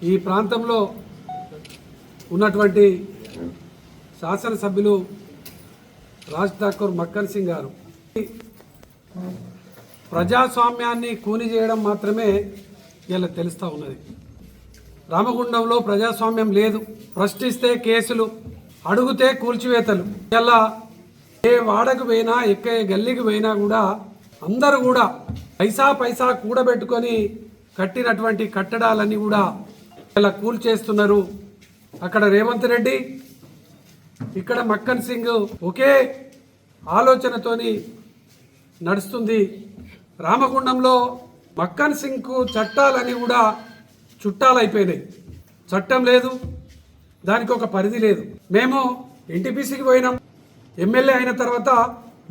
ఈ ప్రాంతంలో ఉన్నటువంటి శాసనసభ్యులు రాజ్ ఠాకూర్ మక్కన్ సింగ్ గారు ప్రజాస్వామ్యాన్ని కూని చేయడం మాత్రమే ఇలా తెలుస్తూ ఉన్నది. రామగుండంలో ప్రజాస్వామ్యం లేదు. ప్రశ్నిస్తే కేసులు, అడుగుతే కూల్చివేతలు. ఇలా ఏ వాడకు పోయినా, ఎక్కే గల్లీకి పోయినా కూడా అందరూ కూడా పైసా కూడబెట్టుకొని కట్టినటువంటి కట్టడాలన్నీ కూడా ఇలా కూల్చేస్తున్నారు. అక్కడ రేవంత్ రెడ్డి, ఇక్కడ మక్కన్ సింగ్ ఒకే ఆలోచనతోని నడుస్తుంది. రామగుండంలో మక్కన్ సింగ్కు చట్టాలని కూడా చుట్టాలైపోయినాయి. చట్టం లేదు, దానికి ఒక పరిధి లేదు. మేము ఎన్టీపీసీకి పోయినాం. ఎమ్మెల్యే అయిన తర్వాత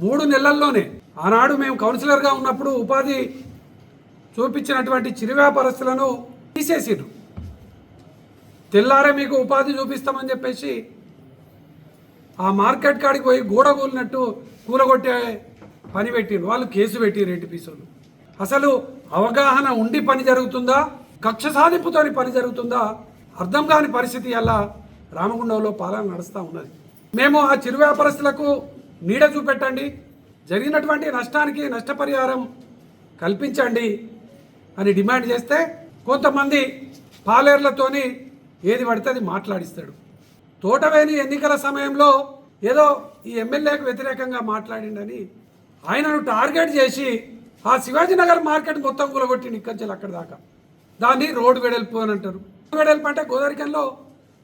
3 నెలల్లోనే, ఆనాడు మేము కౌన్సిలర్గా ఉన్నప్పుడు ఉపాధి చూపించినటువంటి చిరు వ్యాపారస్తులను తీసేసిరు. తెల్లారే మీకు ఉపాధి చూపిస్తామని చెప్పేసి ఆ మార్కెట్ కాడికి పోయి గోడ కూలినట్టు కూలగొట్టే పని పెట్టిండ్రు. వాళ్ళు కేసు పెట్టిరు ఎన్టీపీసీలు. అసలు అవగాహన ఉండి పని జరుగుతుందా, కక్ష సాధింపుతో పని జరుగుతుందా అర్థం కాని పరిస్థితి అలా రామగుండంలో పాలన నడుస్తూ ఉన్నది. మేము ఆ చిరు వ్యాపారస్తులకు నీడ చూపెట్టండి, జరిగినటువంటి నష్టానికి నష్టపరిహారం కల్పించండి అని డిమాండ్ చేస్తే కొంతమంది పాలేర్లతోని ఏది పడితే అది మాట్లాడిస్తాడు. తోటవేని ఎన్నికల సమయంలో ఏదో ఈ ఎమ్మెల్యేకు వ్యతిరేకంగా మాట్లాడిండని ఆయనను టార్గెట్ చేసి ఆ శివాజీనగర్ మార్కెట్ మొత్తం కూలగొట్టిండు ఇక్కడి అక్కడ దాకా. దాన్ని రోడ్డు వెడల్పు అని అంటారు. వెడల్పు అంటే గోదావరికంలో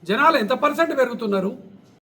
జనాలు ఎంత % పెరుగుతున్నారు.